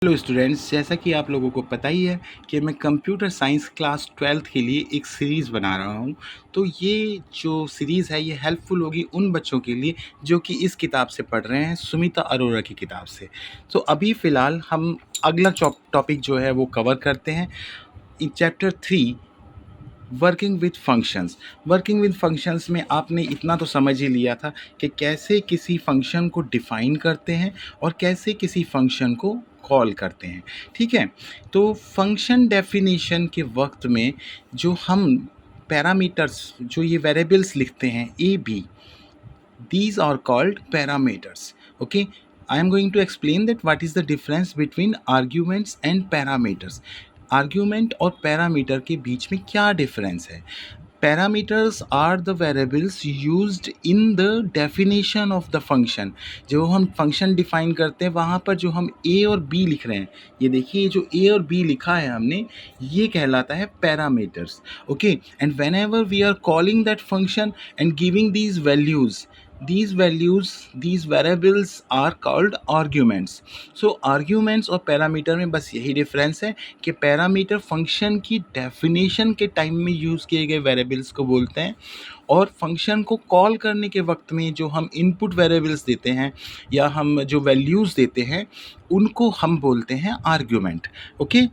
Hello students, जैसा कि आप लोगों को पता ही है कि मैं कंप्यूटर साइंस क्लास 12th के लिए एक सीरीज़ बना रहा हूं। तो ये जो सीरीज़ है ये हेल्पफुल होगी उन बच्चों के लिए जो कि इस किताब से पढ़ रहे हैं, सुमिता अरोरा की किताब से। तो अभी फ़िलहाल हम अगला टॉपिक जो है वो कवर करते हैं in chapter 3, working with functions. Working with functions में आपने इतना तो समझ ही लिया था कि कैसे किसी फंक्शन को डिफ़ाइन करते हैं और कैसे किसी फंक्शन को कॉल करते हैं। ठीक है, तो फंक्शन डेफिनेशन के वक्त में जो हम पैरामीटर्स, जो ये वेरिएबल्स लिखते हैं A B, these are called parameters. Okay, I am going to explain that what is the difference between arguments and parameters. Argument और पैरामीटर के बीच में क्या डिफरेंस है? Parameters are the variables used in the definition of the function. जो हम function define करते हैं वहाँ पर जो हम ए और बी लिख रहे हैं, ये देखिए, ये जो ए और बी लिखा है हमने, ये कहलाता है parameters. Okay, and whenever we are calling that function and giving these values, these variables are called arguments. So arguments और पैरामीटर में बस यही डिफरेंस है कि पैरामीटर फंक्शन की डेफिनेशन के टाइम में यूज़ किए गए वेरिएबल्स को बोलते हैं, और फंक्शन को कॉल करने के वक्त में जो हम इनपुट वेरिएबल्स देते हैं या हम जो वैल्यूज़ देते हैं उनको हम बोलते हैं आर्ग्यूमेंट। ओके,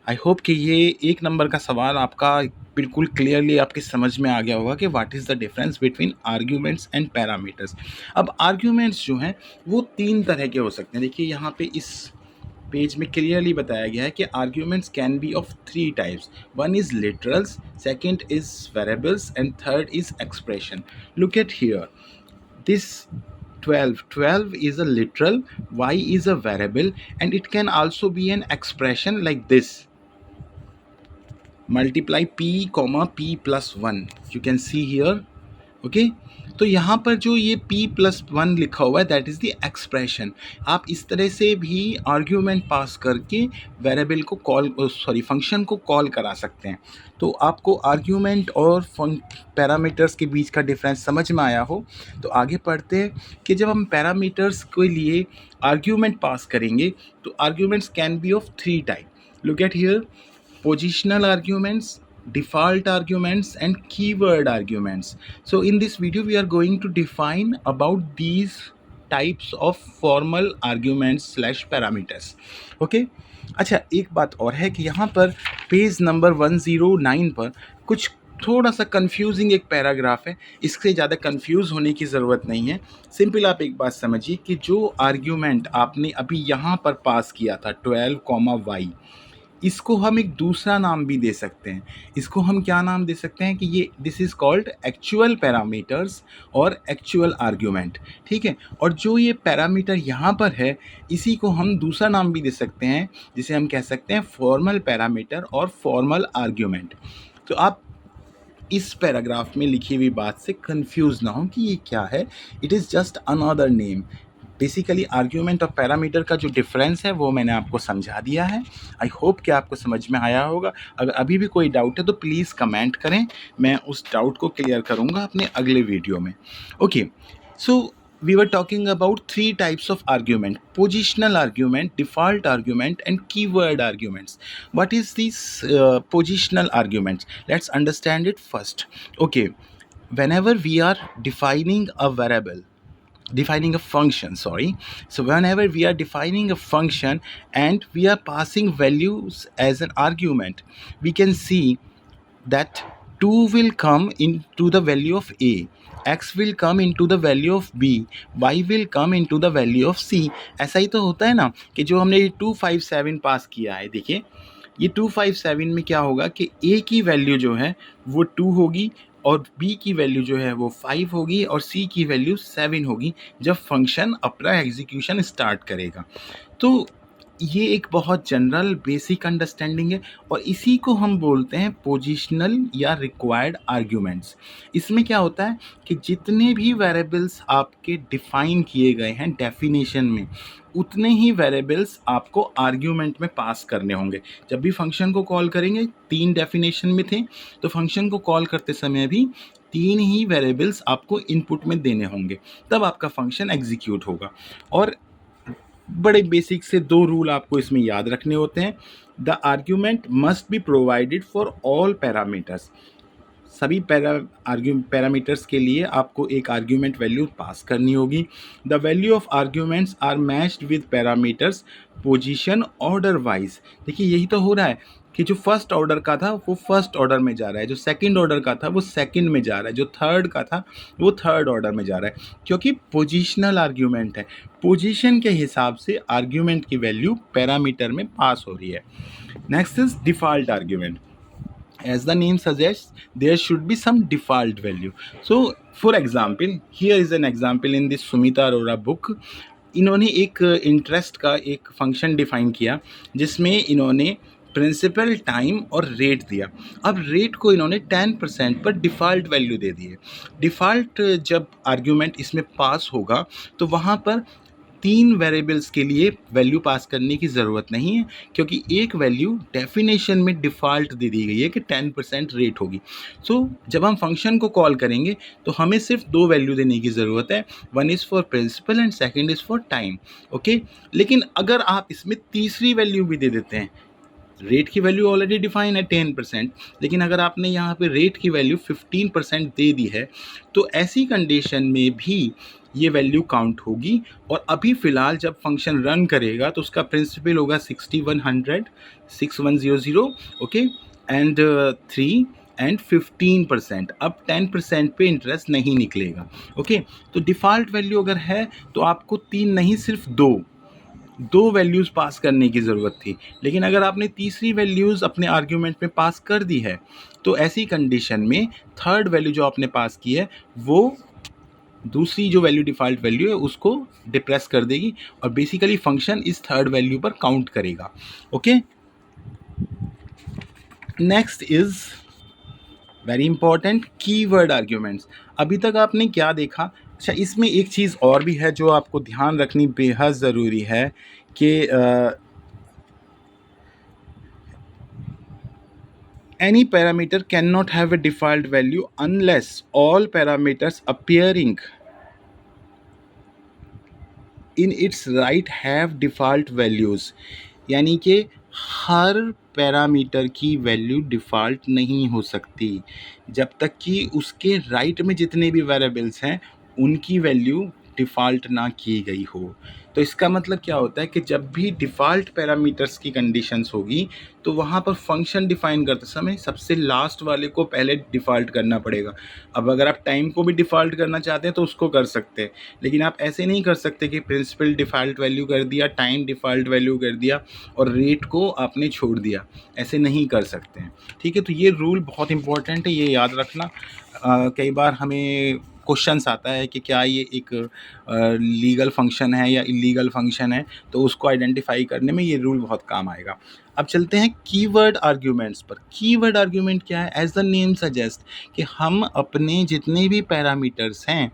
आई होप कि ये एक नंबर का सवाल आपका बिल्कुल क्लियरली आपके समझ में आ गया होगा कि what is the difference between arguments and parameters. अब आर्ग्यूमेंट्स जो हैं वो तीन तरह के हो सकते हैं। देखिए यहाँ पे इस पेज में क्लियरली बताया गया है कि arguments can be of three types. One is literals, second is variables and third is expression. Look at here, this 12 is a literal, y is a variable, and it can also be an expression like this: multiply p comma p plus 1, you can see here. Okay, तो यहाँ पर जो ये p+1 लिखा हुआ है that is the expression. आप इस तरह से भी आर्ग्यूमेंट पास करके वेरिएबल को फंक्शन को कॉल करा सकते हैं। तो आपको आर्ग्यूमेंट और पैरामीटर्स के बीच का डिफरेंस समझ में आया हो तो आगे पढ़ते हैं कि जब हम पैरामीटर्स के लिए आर्ग्यूमेंट पास करेंगे तो arguments can be of three type. Look at here: positional arguments, default arguments, and keyword arguments. So in this video we are going to define about these types of formal arguments slash parameters. Okay, अच्छा, एक बात और है कि यहाँ पर page number 109 पर कुछ थोड़ा सा कंफ्यूजिंग एक पैराग्राफ है। इससे ज़्यादा कंफ्यूज होने की ज़रूरत नहीं है। सिंपल आप एक बात समझिए कि जो आर्ग्यूमेंट आपने अभी यहाँ पर पास किया था 12, इसको हम एक दूसरा नाम भी दे सकते हैं। इसको हम क्या नाम दे सकते हैं कि ये this is called actual parameters और एक्चुअल आर्ग्यूमेंट। ठीक है, और जो ये पैरामीटर यहाँ पर है इसी को हम दूसरा नाम भी दे सकते हैं, जिसे हम कह सकते हैं फॉर्मल पैरामीटर और फॉर्मल आर्ग्यूमेंट। तो आप इस पैराग्राफ में लिखी हुई बात से कंफ्यूज ना हो कि ये क्या है। It is just another name. Basically argument और पैरामीटर का जो डिफरेंस है वो मैंने आपको समझा दिया है। आई होप कि आपको समझ में आया होगा। अगर अभी भी कोई डाउट है तो प्लीज़ कमेंट करें, मैं उस डाउट को क्लियर करूँगा अपने अगले वीडियो में। Okay, so we were talking about three types of argument: positional argument, default argument, and keyword arguments. What is these positional arguments? Let's understand it first. Okay, whenever we are defining a variable, defining a function, sorry, so whenever we are defining a function and we are passing values as an argument, we can see that 2 will come into the value of a, x will come into the value of b, y will come into the value of c। ऐसा ही तो होता है ना कि जो हमने 257 पास किया है, देखिए ये 257 में क्या होगा कि a की वैल्यू जो है वो 2 होगी और b की वैल्यू जो है वो 5 होगी और c की वैल्यू 7 होगी जब फंक्शन अपना एग्जीक्यूशन स्टार्ट करेगा। तो ये एक बहुत जनरल बेसिक अंडरस्टैंडिंग है और इसी को हम बोलते हैं पोजिशनल या रिक्वायर्ड आर्ग्यूमेंट्स। इसमें क्या होता है कि जितने भी वेरिएबल्स आपके डिफाइन किए गए हैं डेफिनेशन में, उतने ही वेरिएबल्स आपको आर्ग्यूमेंट में पास करने होंगे। जब भी फंक्शन को कॉल करेंगे, 3 डेफिनेशन में थे, तो फंक्शन को कॉल करते समय भी 3 ही वेरिएबल्स आपको इनपुट में देने होंगे, तब आपका फंक्शन एग्जीक्यूट होगा। और बड़े बेसिक से 2 रूल आपको इसमें याद रखने होते हैं। The argument must be provided for all parameters. सभी पैरामीटर्स के लिए आपको एक आर्ग्यूमेंट वैल्यू पास करनी होगी। The value of arguments are matched with parameters position order wise. देखिए यही तो हो रहा है कि जो फर्स्ट ऑर्डर का था वो फर्स्ट ऑर्डर में जा रहा है, जो सेकंड ऑर्डर का था वो सेकंड में जा रहा है, जो थर्ड का था वो थर्ड ऑर्डर में जा रहा है, क्योंकि पोजीशनल आर्ग्यूमेंट है। पोजीशन के हिसाब से आर्ग्यूमेंट की वैल्यू पैरामीटर में पास हो रही है। Next is default argument. As the name suggests, there should be some default value. So for example, here is an example in this Sumita Arora book. इन्होंने एक इंटरेस्ट का एक फंक्शन डिफाइन किया जिसमें इन्होंने प्रिंसिपल, टाइम और rate दिया। अब रेट को इन्होंने 10% पर डिफ़ॉल्ट वैल्यू दे दी है। डिफ़ॉल्ट जब आर्ग्यूमेंट इसमें पास होगा तो वहाँ पर 3 वेरिएबल्स के लिए वैल्यू पास करने की ज़रूरत नहीं है, क्योंकि एक वैल्यू डेफिनेशन में डिफ़ॉल्ट दे दी गई है कि 10% रेट होगी। सो जब हम फंक्शन को कॉल करेंगे तो हमें सिर्फ 2 वैल्यू देने की ज़रूरत है, one is for principal and second is for time. Okay, लेकिन अगर आप इसमें तीसरी वैल्यू भी दे देते हैं, रेट की वैल्यू ऑलरेडी डिफाइन है 10%, लेकिन अगर आपने यहाँ पे रेट की वैल्यू 15% दे दी है तो ऐसी कंडीशन में भी ये वैल्यू काउंट होगी। और अभी फ़िलहाल जब फंक्शन रन करेगा तो उसका प्रिंसिपल होगा 6100 6100, ओके, एंड 3 एंड 15%। अब 10% पे इंटरेस्ट नहीं निकलेगा। ओके, तो डिफ़ॉल्ट वैल्यू अगर है तो आपको 3 नहीं सिर्फ 2 वैल्यूज़ पास करने की ज़रूरत थी, लेकिन अगर आपने तीसरी वैल्यूज़ अपने आर्ग्यूमेंट में पास कर दी है तो ऐसी कंडीशन में थर्ड वैल्यू जो आपने पास की है वो दूसरी जो वैल्यू डिफ़ॉल्ट वैल्यू है उसको डिप्रेस कर देगी और बेसिकली फंक्शन इस थर्ड वैल्यू पर काउंट करेगा। Okay, next is very important keyword arguments. अभी तक आपने क्या देखा? अच्छा, इसमें एक चीज़ और भी है जो आपको ध्यान रखनी बेहद ज़रूरी है कि any parameter cannot have a default value unless all parameters appearing in its right have default values। यानी कि हर पैरामीटर की वैल्यू डिफ़ॉल्ट नहीं हो सकती जब तक कि उसके राइट में जितने भी वेरिएबल्स हैं उनकी वैल्यू डिफ़ॉल्ट ना की गई हो। तो इसका मतलब क्या होता है कि जब भी डिफ़ॉल्ट पैरामीटर्स की कंडीशंस होगी तो वहाँ पर फंक्शन डिफ़ाइन करते समय सबसे लास्ट वाले को पहले डिफ़ॉल्ट करना पड़ेगा। अब अगर आप टाइम को भी डिफ़ॉल्ट करना चाहते हैं तो उसको कर सकते हैं, लेकिन आप ऐसे नहीं कर सकते कि प्रिंसिपल डिफ़ॉल्ट वैल्यू कर दिया, टाइम डिफ़ॉल्ट वैल्यू कर दिया और रेट को आपने छोड़ दिया। ऐसे नहीं कर सकते हैं, ठीक है। तो ये रूल बहुत इंपॉर्टेंट है, ये याद रखना। कई बार हमें क्वेश्चंस आता है कि क्या ये एक लीगल फंक्शन है या इलीगल फंक्शन है, तो उसको आइडेंटिफाई करने में ये रूल बहुत काम आएगा। अब चलते हैं कीवर्ड आर्ग्यूमेंट्स पर। कीवर्ड आर्ग्यूमेंट क्या है? एज द नेम सजेस्ट कि हम अपने जितने भी पैरामीटर्स हैं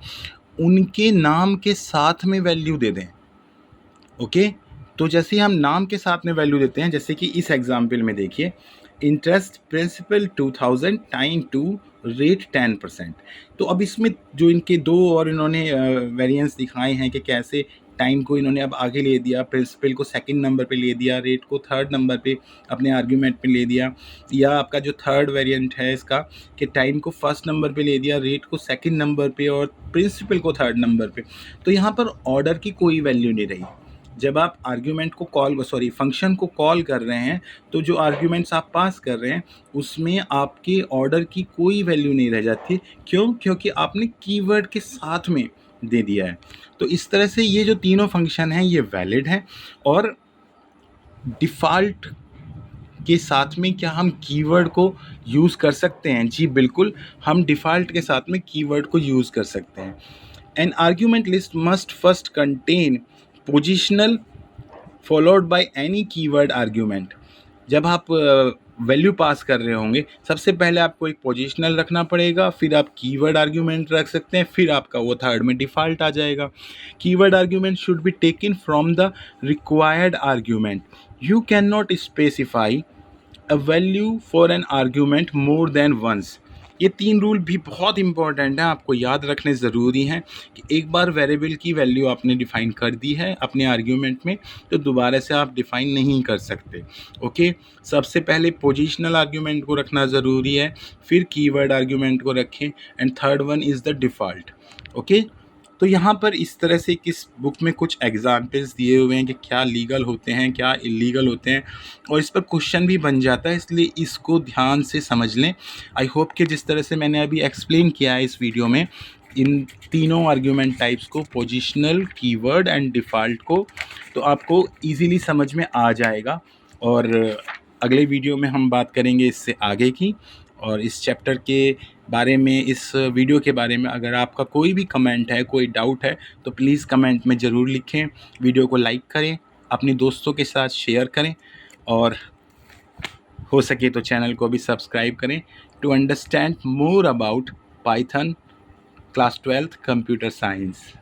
उनके नाम के साथ में वैल्यू दे दें। ओके, तो जैसे हम नाम के साथ में वैल्यू देते हैं, जैसे कि इस एग्जाम्पल में देखिए, इंटरेस्ट प्रिंसिपल 2000, टाइम 2, रेट 10%। तो अब इसमें जो इनके 2 और इन्होंने वेरिएंस दिखाए हैं कि कैसे टाइम को इन्होंने अब आगे ले दिया, प्रिंसिपल को सेकंड नंबर पे ले दिया, रेट को थर्ड नंबर पे अपने आर्ग्यूमेंट पे ले दिया, या आपका जो थर्ड वेरिएंट है इसका कि टाइम को फर्स्ट नंबर पे ले दिया, रेट को सेकंड नंबर पे और प्रिंसिपल को थर्ड नंबर पे। तो यहाँ पर ऑर्डर की कोई वैल्यू नहीं रही। जब आप आर्ग्यूमेंट को फंक्शन को कॉल कर रहे हैं तो जो आर्ग्यूमेंट्स आप पास कर रहे हैं उसमें आपके ऑर्डर की कोई वैल्यू नहीं रह जाती। क्यों? क्योंकि आपने कीवर्ड के साथ में दे दिया है। तो इस तरह से ये जो तीनों फंक्शन हैं ये वैलिड हैं। और डिफ़ॉल्ट के साथ में क्या हम कीवर्ड को यूज़ कर सकते हैं? जी बिल्कुल, हम डिफ़ॉल्ट के साथ में कीवर्ड को यूज़ कर सकते हैं। An argument list must first contain positional followed by any keyword argument. जब आप वैल्यू पास कर रहे होंगे सबसे पहले आपको एक पोजिशनल रखना पड़ेगा, फिर आप कीवर्ड आर्ग्यूमेंट रख सकते हैं, फिर आपका वो थर्ड में डिफ़ॉल्ट आ जाएगा। Keyword argument should be taken from the required argument. You can not specify a value for an argument more than once। ये 3 रूल भी बहुत इंपॉर्टेंट हैं, आपको याद रखने ज़रूरी हैं कि एक बार वेरिएबल की वैल्यू आपने डिफ़ाइन कर दी है अपने आर्ग्यूमेंट में, तो दोबारा से आप डिफ़ाइन नहीं कर सकते। ओके, सबसे पहले पोजिशनल आर्ग्यूमेंट को रखना ज़रूरी है, फिर कीवर्ड आर्ग्यूमेंट को रखें, and third one is the default. Okay, तो यहाँ पर इस तरह से किस बुक में कुछ एग्जाम्पल्स दिए हुए हैं कि क्या लीगल होते हैं, क्या इलीगल होते हैं, और इस पर क्वेश्चन भी बन जाता है, इसलिए इसको ध्यान से समझ लें। आई होप कि जिस तरह से मैंने अभी एक्सप्लेन किया है इस वीडियो में, इन तीनों आर्ग्यूमेंट टाइप्स को, पोजिशनल, कीवर्ड एंड डिफ़ॉल्ट को, तो आपको ईज़िली समझ में आ जाएगा। और अगले वीडियो में हम बात करेंगे इससे आगे की, और इस चैप्टर के बारे में, इस वीडियो के बारे में अगर आपका कोई भी कमेंट है, कोई डाउट है, तो प्लीज़ कमेंट में ज़रूर लिखें। वीडियो को लाइक करें, अपने दोस्तों के साथ शेयर करें, और हो सके तो चैनल को भी सब्सक्राइब करें to understand more about Python class 12th computer science.